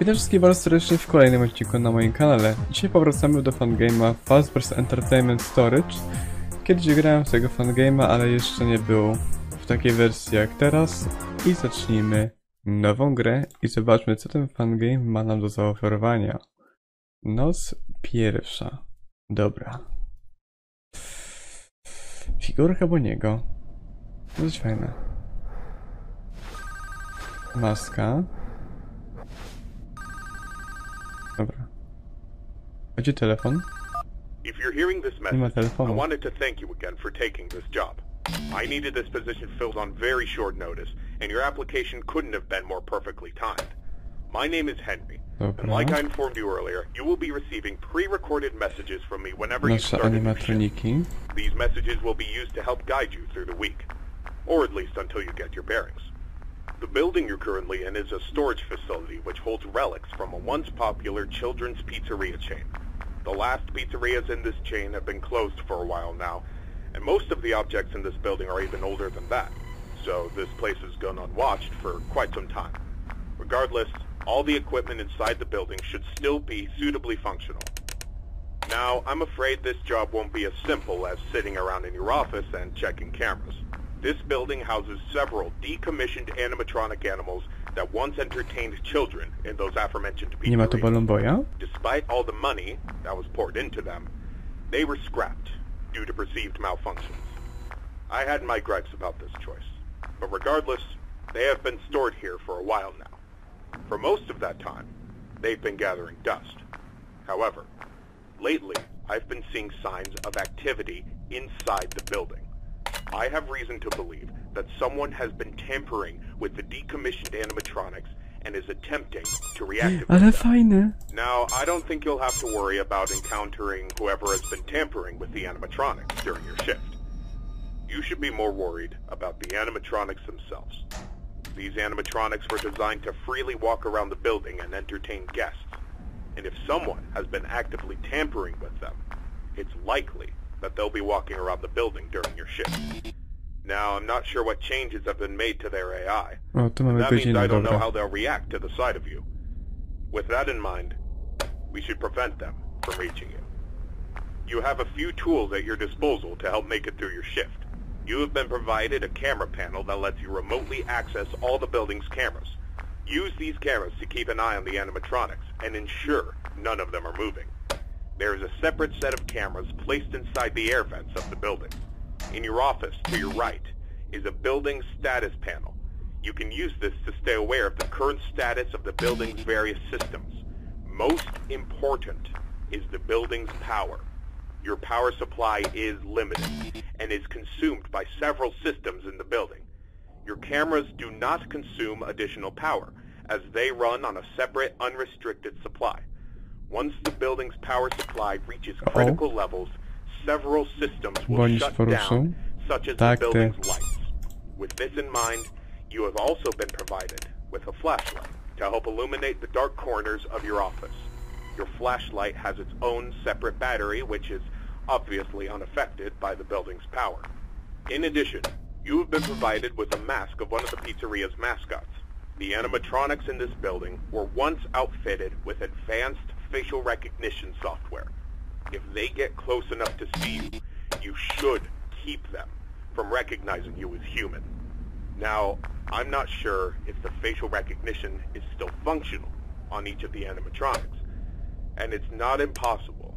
Witam wszystkich bardzo serdecznie w kolejnym odcinku na moim kanale. Dzisiaj powracamy do fangame'a Fazbear Entertainment Storage. Kiedyś grałem w tego fangame'a, ale jeszcze nie był w takiej wersji jak teraz. I zacznijmy nową grę i zobaczmy, co ten fangame ma nam do zaoferowania. Noc pierwsza. Dobra. Figurka Boniego. Dość fajna. Maska. Dobra. Gdzie telefon? If you're hearing this Nie ma message, I telefonu. wanted to thank you again for taking this job. I needed this position filled on very short notice, and your application couldn't have been more perfectly timed. My name is Henry, and Dobra. like I informed you earlier, you will be receiving pre-recorded messages from me whenever you Nasze start a new shift. animatroniki. These messages will be used to help guide you through the week, or at least until you get your bearings. The building you're currently in is a storage facility which holds relics from a once popular children's pizzeria chain. The last pizzerias in this chain have been closed for a while now, and most of the objects in this building are even older than that, so this place has gone unwatched for quite some time. Regardless, all the equipment inside the building should still be suitably functional. Now, I'm afraid this job won't be as simple as sitting around in your office and checking cameras. This building houses several decommissioned animatronic animals that once entertained children in those aforementioned Nie ma tu pizzerias. balonboya? Despite all the money that was poured into them, they were scrapped due to perceived malfunctions. I had my gripes about this choice, but regardless, they have been stored here for a while now. For most of that time, they've been gathering dust. However, lately, I've been seeing signs of activity inside the building. I have reason to believe that someone has been tampering with the decommissioned animatronics and is attempting to reactivate Ale them. fajne. Now, I don't think you'll have to worry about encountering whoever has been tampering with the animatronics during your shift. You should be more worried about the animatronics themselves. These animatronics were designed to freely walk around the building and entertain guests. And if someone has been actively tampering with them, it's likely that they'll be walking around the building during your shift. Now, I'm not sure what changes have been made to their AI. O, tu mamy That means godzinę, I don't know dobra. how they'll react to the sight of you. With that in mind, we should prevent them from reaching you. You have a few tools at your disposal to help make it through your shift. You have been provided a camera panel that lets you remotely access all the building's cameras. Use these cameras to keep an eye on the animatronics and ensure none of them are moving. There is a separate set of cameras placed inside the air vents of the building. In your office, to your right, is a building status panel. You can use this to stay aware of the current status of the building's various systems. Most important is the building's power. Your power supply is limited and is consumed by several systems in the building. Your cameras do not consume additional power, as they run on a separate, unrestricted supply. Once the building's power supply reaches critical levels, several systems will Bądź shut poruszył. down, such as Tak, the ty. building's lights. With this in mind, you have also been provided with a flashlight to help illuminate the dark corners of your office. Your flashlight has its own separate battery, which is obviously unaffected by the building's power. In addition, you have been provided with a mask of one of the pizzeria's mascots. The animatronics in this building were once outfitted with advanced facial recognition software. If they get close enough to see you, you should keep them from recognizing you as human. Now, I'm not sure if the facial recognition is still functional on each of the animatronics, and it's not impossible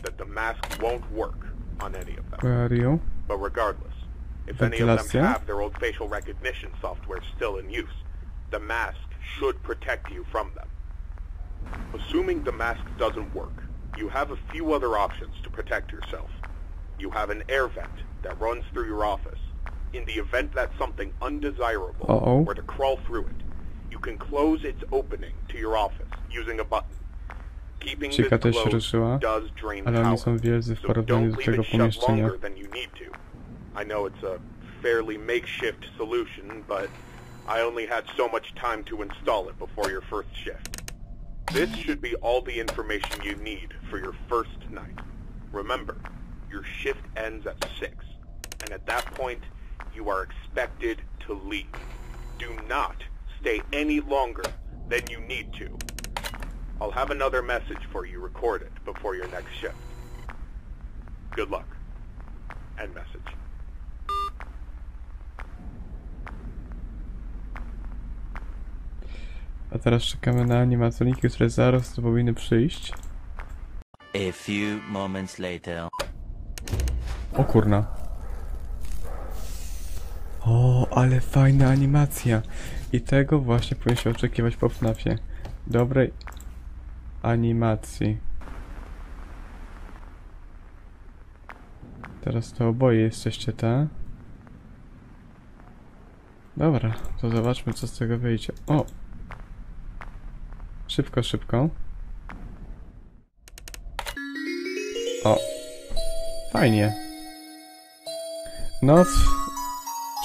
that the mask won't work on any of them. Where are you? But regardless, if any of them Wentylacja? have their old facial recognition software still in use, the mask should protect you from them. Assuming the mask doesn't work, you have a few other options to protect yourself. You have an air vent that runs through your office. In the event that something undesirable Uh-oh. were to crawl through it, you can close its opening to your office using a button. Keeping this Cieka też się closed ruszyła, does drain ale oni power, są wielcy w so porównaniu don't do leave tego it shut pomieszczenia. longer than you need to. I know it's a fairly makeshift solution, but I only had so much time to install it before your first shift. This should be all the information you need for your first night. Remember, your shift ends at 6, and at that point, you are expected to leave. Do not stay any longer than you need to. I'll have another message for you recorded before your next shift. Good luck. End message. A teraz czekamy na animatroniki, które zaraz tu powinny przyjść. A few moments later. O kurna. O, ale fajna animacja. I tego właśnie powinien się oczekiwać po FNAF-ie. Dobrej animacji. Teraz to oboje jesteście, ta? Dobra, to zobaczmy, co z tego wyjdzie. O! Szybko, szybko. O! Fajnie. Noc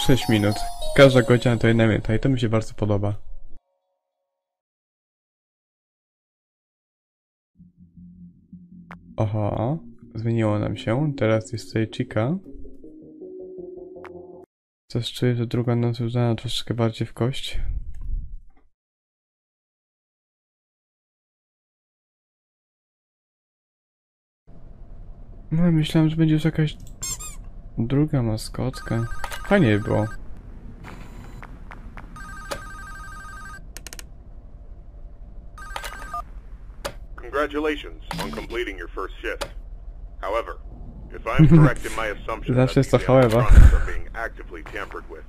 6 minut. Każda godzina to 1 minuta i to mi się bardzo podoba. Oho, zmieniło nam się. Teraz jest tutaj Chica. Coś czuję, że druga noc już dana troszeczkę bardziej w kość. No, myślałem, że będzie już jakaś druga maskotka. Fajnie by było. Congratulations on completing your first shift. However, if I'm correct in my assumption that Zawsze jest to the however. electronics are being actively tampered with,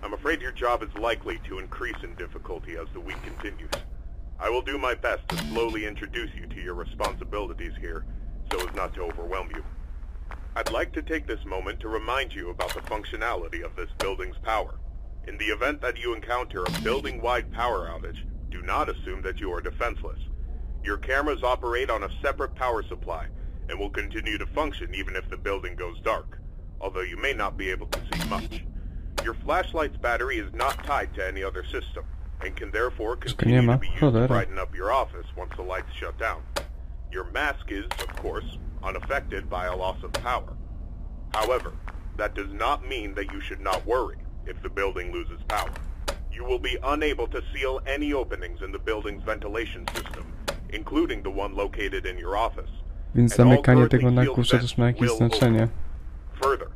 I'm afraid your job is likely to increase in difficulty as the week continues. I will do my best to slowly introduce you to your responsibilities here, so as not to overwhelm you. I'd like to take this moment to remind you about the functionality of this building's power. In the event that you encounter a building-wide power outage, do not assume that you are defenseless. Your cameras operate on a separate power supply, and will continue to function even if the building goes dark, although you may not be able to see much. Your flashlight's battery is not tied to any other system, and can therefore continue to be used to brighten up your office once the lights shut down. Your mask is, of course, unaffected by a loss of power. However, that does not mean that you should not worry if the building loses power. You will be unable to seal any openings in the building's ventilation system, including the one located in your office. Więc zamykanie tego na górze też ma jakieś znaczenie. Further,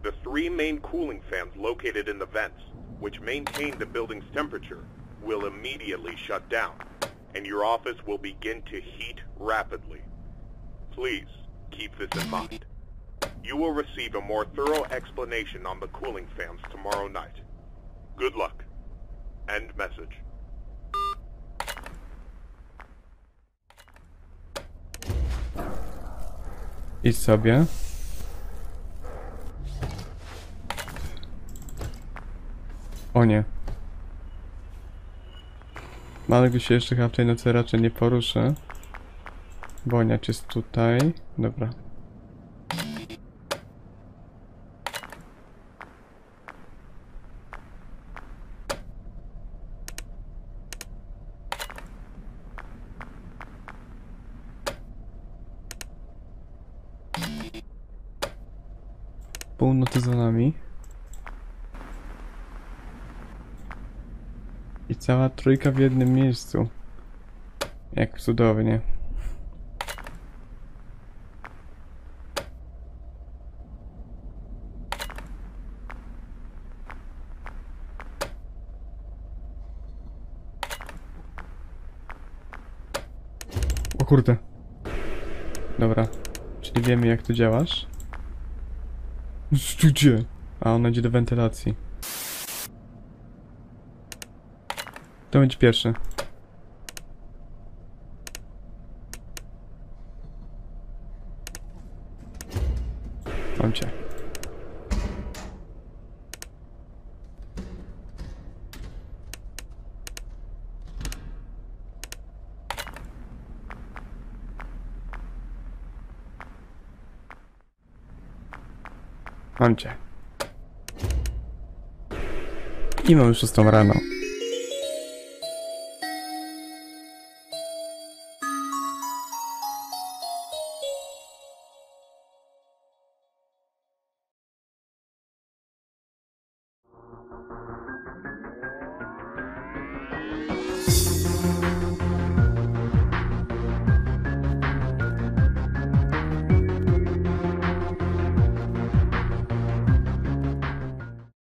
the 3 main cooling fans located in the vents, which maintain the building's temperature, will immediately shut down, and your office will begin to heat rapidly. Please keep this in mind. You will receive a more thorough explanation on the cooling fans tomorrow night. Good luck. End message. Idź sobie. O nie. Malek się jeszcze chyba w tej nocy raczej nie poruszy. Boniacz jest tutaj. Dobra. Północy za nami. I cała trójka w jednym miejscu. Jak cudownie. O kurde. Dobra. Czyli wiemy, jak tu działasz. Gdzie? A ona idzie do wentylacji. To będzie pierwszy. Mam cię. Mam cię. I mam już 6 rano.